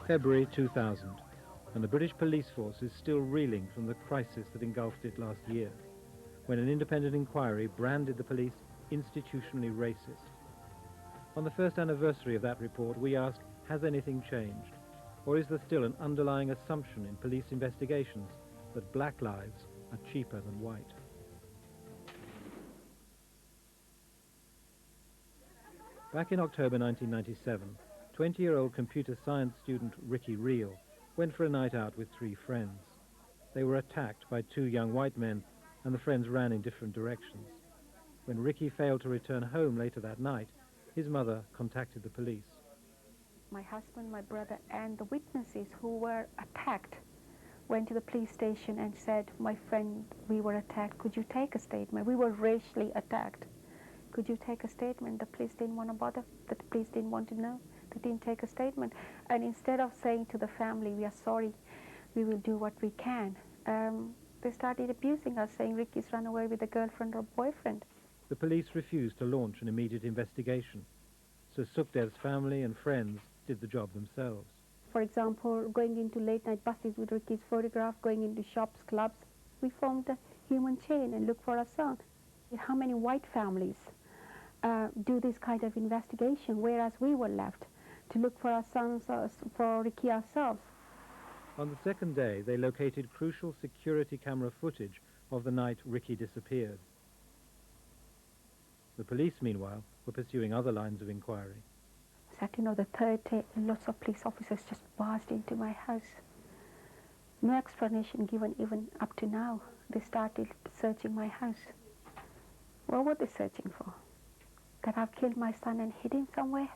February 2000, and the British police force is still reeling from the crisis that engulfed it last year, when an independent inquiry branded the police institutionally racist. On the first anniversary of that report, we ask, has anything changed? Or is there still an underlying assumption in police investigations that black lives are cheaper than white? Back in October 1997, 20-year-old computer science student Ricky Reel went for a night out with 3 friends. They were attacked by 2 young white men, and the friends ran in different directions. When Ricky failed to return home later that night, his mother contacted the police. My husband, my brother, and the witnesses who were attacked went to the police station and said, my friend, we were attacked, could you take a statement? We were racially attacked. Could you take a statement? The police didn't want to bother. The police didn't want to know. They didn't take a statement. And instead of saying to the family, we are sorry, we will do what we can, they started abusing us, saying Ricky's run away with a girlfriend or boyfriend. The police refused to launch an immediate investigation, so Sukhdev's family and friends did the job themselves. For example, going into late-night buses with Ricky's photograph, going into shops, clubs, we formed a human chain and looked for our son. How many white families do this kind of investigation, whereas we were left to look for our sons, for Ricky ourselves? On the second day, they located crucial security camera footage of the night Ricky disappeared. The police, meanwhile, were pursuing other lines of inquiry. Second or the third day, lots of police officers just barged into my house. No explanation given even up to now. They started searching my house. What were they searching for? That I've killed my son and hid him somewhere?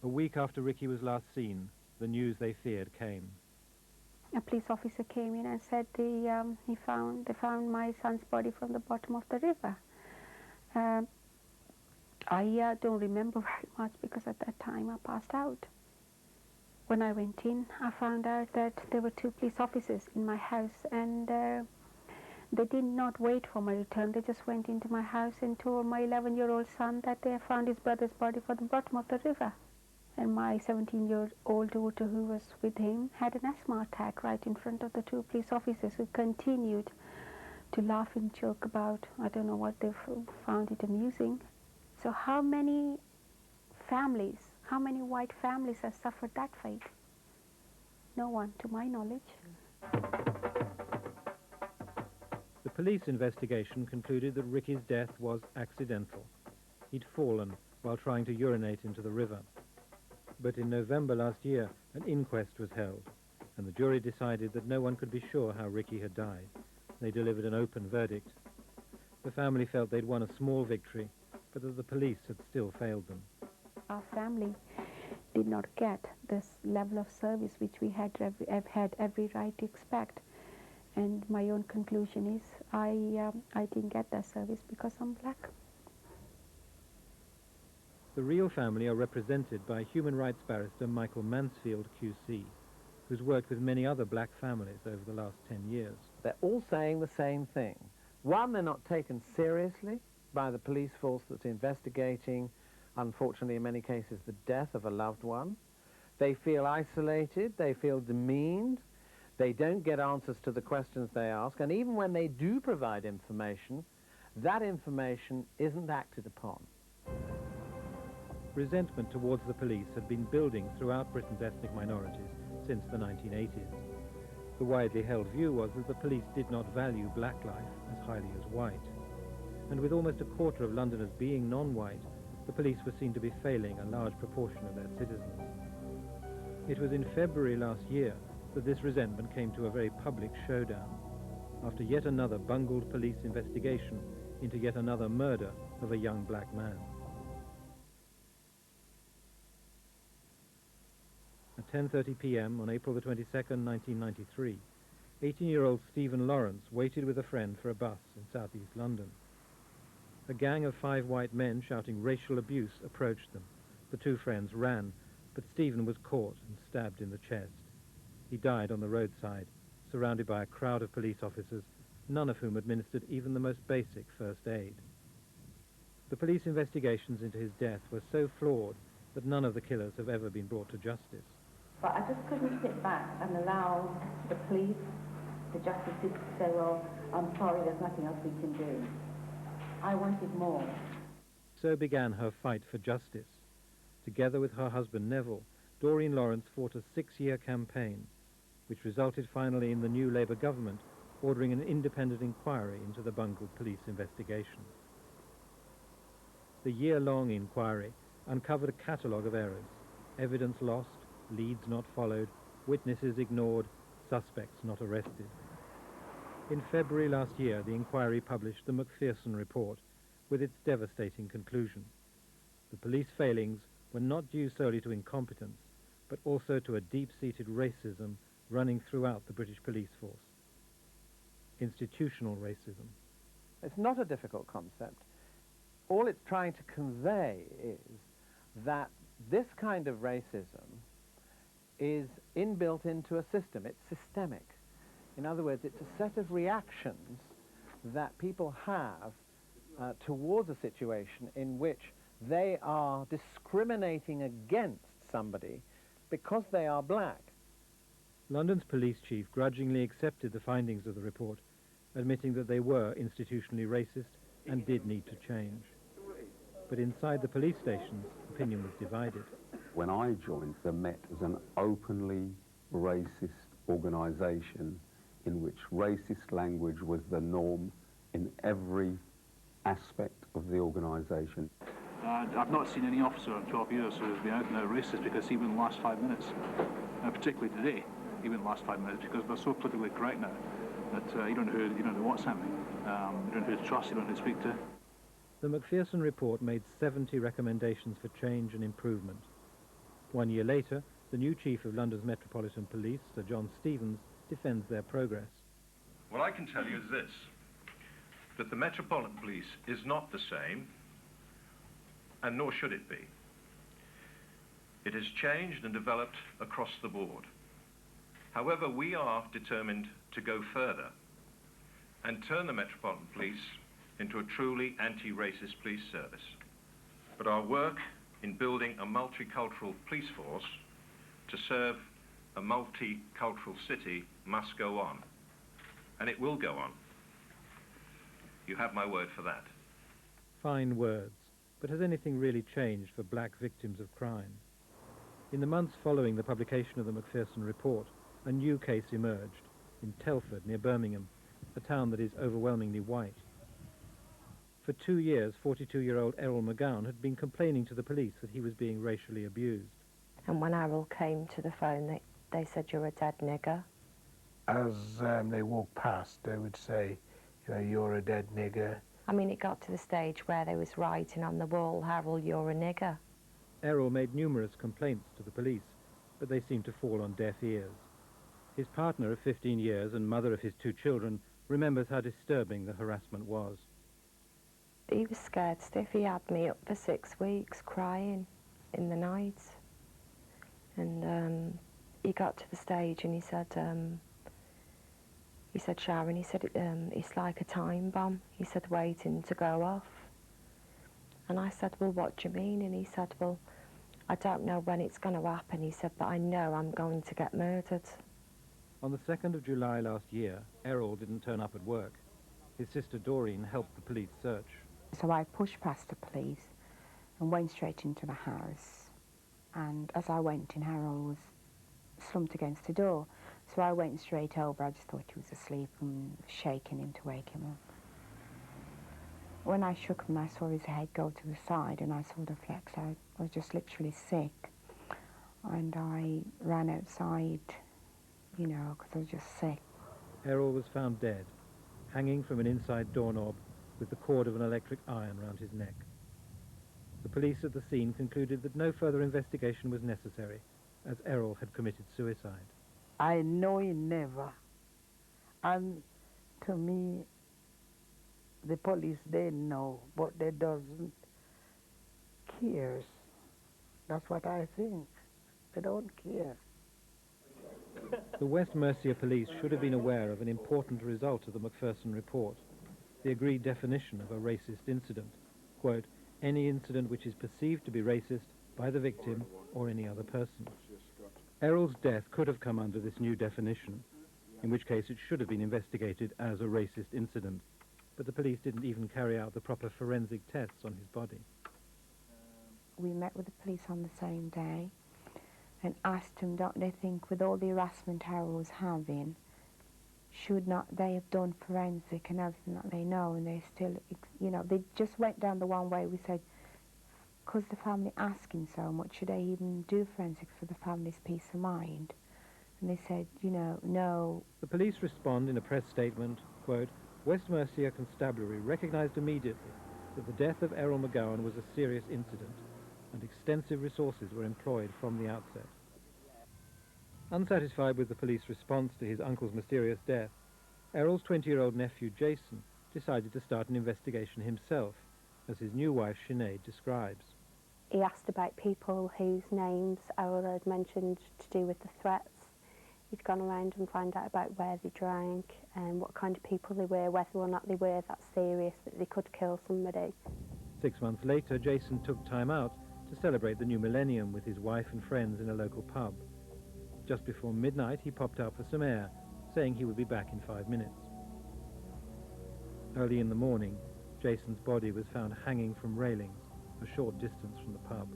A week after Ricky was last seen, the news they feared came. A police officer came in and said they found my son's body from the bottom of the river. I don't remember very much because at that time I passed out. When I went in, I found out that there were 2 police officers in my house, and they did not wait for my return. They just went into my house and told my 11-year-old son that they found his brother's body from the bottom of the river. And my 17-year-old daughter, who was with him, had an asthma attack right in front of the 2 police officers, who continued to laugh and joke about, I don't know what they found it amusing. So how many families, how many white families have suffered that fate? No one, to my knowledge. The police investigation concluded that Ricky's death was accidental. He'd fallen while trying to urinate into the river. But in November last year, an inquest was held, and the jury decided that no one could be sure how Ricky had died. They delivered an open verdict. The family felt they'd won a small victory, but that the police had still failed them. Our family did not get this level of service which we had every right to expect. And my own conclusion is I didn't get that service because I'm black. The Reel family are represented by human rights barrister Michael Mansfield QC, who's worked with many other black families over the last 10 years. They're all saying the same thing. One, they're not taken seriously by the police force that's investigating, unfortunately in many cases, the death of a loved one. They feel isolated, they feel demeaned, they don't get answers to the questions they ask, and even when they do provide information, that information isn't acted upon. Resentment towards the police had been building throughout Britain's ethnic minorities since the 1980s. The widely held view was that the police did not value black life as highly as white. And with almost a quarter of Londoners being non-white, the police were seen to be failing a large proportion of their citizens. It was in February last year that this resentment came to a very public showdown, after yet another bungled police investigation into yet another murder of a young black man. At 10:30 p.m. on April the 22nd, 1993, 18-year-old Stephen Lawrence waited with a friend for a bus in southeast London. A gang of 5 white men shouting racial abuse approached them. The 2 friends ran, but Stephen was caught and stabbed in the chest. He died on the roadside, surrounded by a crowd of police officers, none of whom administered even the most basic first aid. The police investigations into his death were so flawed that none of the killers have ever been brought to justice. But I just couldn't sit back and allow the police, the justice system to say, well, I'm sorry, there's nothing else we can do. I wanted more. So began her fight for justice. Together with her husband Neville, Doreen Lawrence fought a 6-year campaign, which resulted finally in the new Labour government ordering an independent inquiry into the bungled police investigation. The year-long inquiry uncovered a catalogue of errors: evidence lost, leads not followed, witnesses ignored, suspects not arrested. In February last year, the inquiry published the Macpherson report with its devastating conclusion. The police failings were not due solely to incompetence, but also to a deep-seated racism running throughout the British police force. Institutional racism. It's not a difficult concept. All it's trying to convey is that this kind of racism is inbuilt into a system. It's systemic. In other words, it's a set of reactions that people have towards a situation in which they are discriminating against somebody because they are black. London's police chief grudgingly accepted the findings of the report, admitting that they were institutionally racist and did need to change. But inside the police stations, opinion was divided. When I joined, the Met was an openly racist organisation in which racist language was the norm in every aspect of the organisation. I've not seen any officer in 12 years who has been out and out racist, because even in the last 5 minutes, particularly today, even in the last 5 minutes, because they're so politically correct now that you don't know what's happening. You don't know who to trust, you don't know who to speak to. The Macpherson report made 70 recommendations for change and improvement. 1 year later, the new chief of London's Metropolitan Police, Sir John Stevens, defends their progress. What I can tell you is this, that the Metropolitan Police is not the same, and nor should it be. It has changed and developed across the board. However, we are determined to go further and turn the Metropolitan Police into a truly anti-racist police service. But our work in building a multicultural police force to serve a multicultural city must go on. And it will go on. You have my word for that. Fine words, but has anything really changed for black victims of crime? In the months following the publication of the Macpherson report, a new case emerged in Telford, near Birmingham, a town that is overwhelmingly white. For 2 years, 42-year-old Errol McGowan had been complaining to the police that he was being racially abused. And when Errol came to the phone, they said, "You're a dead nigger." As they walked past, they would say, you know, "You're a dead nigger." I mean, it got to the stage where they was writing on the wall, "Errol, you're a nigger." Errol made numerous complaints to the police, but they seemed to fall on deaf ears. His partner of 15 years and mother of his 2 children remembers how disturbing the harassment was. He was scared stiff. He had me up for 6 weeks crying in the night. And he got to the stage and he said, Sharon, he said, it's like a time bomb. He said, waiting to go off. And I said, well, what do you mean? And he said, well, I don't know when it's going to happen. He said, but I know I'm going to get murdered. On the 2nd of July last year, Errol didn't turn up at work. His sister Doreen helped the police search. So I pushed past the police and went straight into the house. And as I went in, Errol was slumped against the door. So I went straight over. I just thought he was asleep and shaking him to wake him up. When I shook him, I saw his head go to the side and I saw the flecks. I was just literally sick. And I ran outside, you know, because I was just sick. Errol was found dead, hanging from an inside doorknob with the cord of an electric iron round his neck. The police at the scene concluded that no further investigation was necessary, as Errol had committed suicide. I know he never. And to me, the police, they know, but they doesn't care. That's what I think. They don't care. The West Mercia police should have been aware of an important result of the Macpherson report, the agreed definition of a racist incident. Quote, any incident which is perceived to be racist by the victim or any other person. Errol's death could have come under this new definition, in which case it should have been investigated as a racist incident, but the police didn't even carry out the proper forensic tests on his body. We met with the police on the same day and asked them, don't they think with all the harassment Errol was having, should not they have done forensic and everything that they know, and they still, you know, they just went down the one way. We said, because the family asking so much, should they even do forensic for the family's peace of mind? And they said, you know, no. The police respond in a press statement, quote, West Mercia Constabulary recognised immediately that the death of Errol McGowan was a serious incident, and extensive resources were employed from the outset. Unsatisfied with the police response to his uncle's mysterious death, Errol's 20-year-old nephew Jason decided to start an investigation himself, as his new wife Sinead describes. He asked about people whose names Errol had mentioned to do with the threats. He'd gone around and found out about where they drank and what kind of people they were, whether or not they were that serious that they could kill somebody. 6 months later, Jason took time out to celebrate the new millennium with his wife and friends in a local pub. Just before midnight, he popped out for some air, saying he would be back in 5 minutes. Early in the morning, Jason's body was found hanging from railings a short distance from the pub.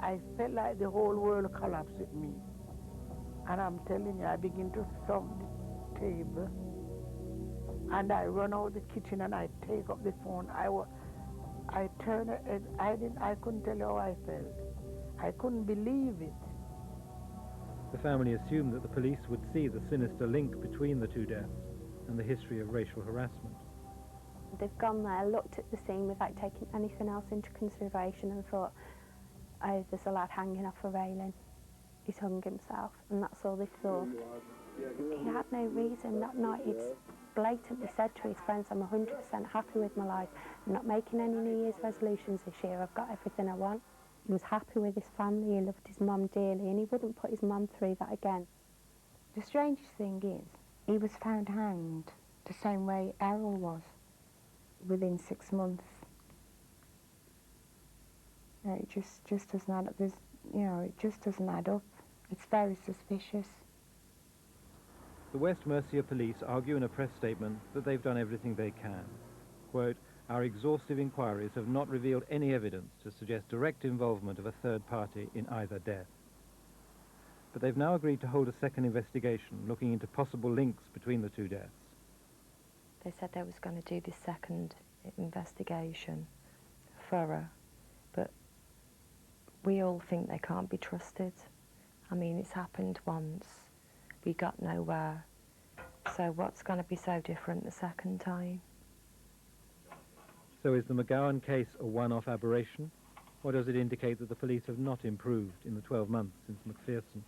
I felt like the whole world collapsed with me. And I'm telling you, I begin to thump the table. And I run out the kitchen and I take up the phone. I turned it, I couldn't tell you how I felt. I couldn't believe it. The family assumed that the police would see the sinister link between the two deaths and the history of racial harassment. They've gone there, looked at the scene without taking anything else into consideration and thought, oh, there's a lad hanging off a railing. He's hung himself, and that's all they thought. He had no reason that night. He'd blatantly said to his friends, I'm 100% happy with my life. I'm not making any New Year's resolutions this year. I've got everything I want. He was happy with his family. He loved his mum dearly, and he wouldn't put his mum through that again. The strangest thing is, he was found hanged the same way Errol was, within 6 months. It just doesn't add up. It just doesn't add up. It's very suspicious. The West Mercia police argue in a press statement that they've done everything they can. Quote, our exhaustive inquiries have not revealed any evidence to suggest direct involvement of a third party in either death. But they've now agreed to hold a second investigation looking into possible links between the two deaths. They said they was going to do this second investigation, thorough, but we all think they can't be trusted. I mean, it's happened once. We got nowhere. So what's going to be so different the second time? So is the McGowan case a one-off aberration, or does it indicate that the police have not improved in the 12 months since Macpherson?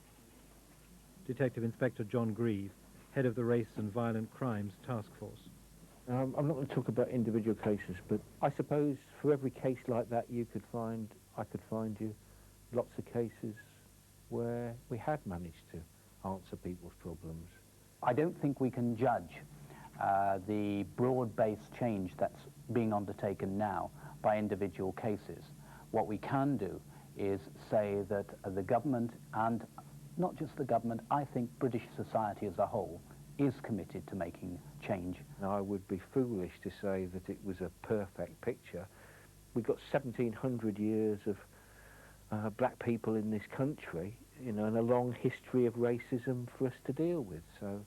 Detective Inspector John Grieve, head of the Race and Violent Crimes Task Force. I'm not going to talk about individual cases, but I suppose for every case like that I could find you lots of cases where we had managed to answer people's problems. I don't think we can judge the broad-based change that's being undertaken now by individual cases. What we can do is say that the government, and not just the government, I think British society as a whole, is committed to making change. I would be foolish to say that it was a perfect picture. We've got 1,700 years of black people in this country, and a long history of racism for us to deal with. So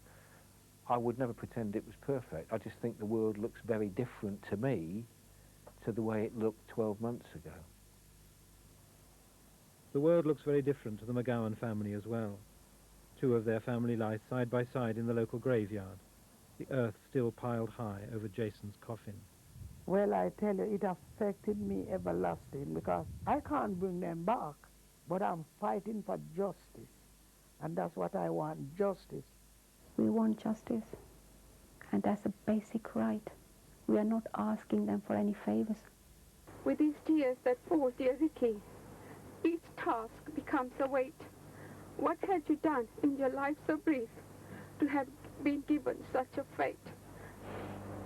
I would never pretend it was perfect. I just think the world looks very different to me to the way it looked 12 months ago. The world looks very different to the McGowan family as well. Two of their family lie side by side in the local graveyard, the earth still piled high over Jason's coffin. Well, I tell you, it affected me everlasting because I can't bring them back, but I'm fighting for justice, and that's what I want, justice. We want justice, and that's a basic right. We are not asking them for any favors. With these tears that fall, dear Ricky, each task becomes a weight. What had you done in your life so brief to have been given such a fate?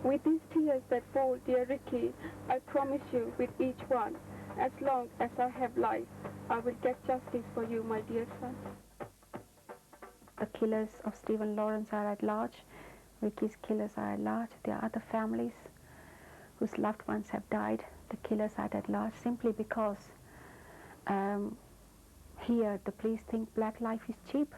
With these tears that fall, dear Ricky, I promise you with each one, As long as I have life, I will get justice for you, my dear son. The killers of Stephen Lawrence are at large. Ricky's killers are at large. There are other families whose loved ones have died. The killers are at large simply because here the police think black life is cheap.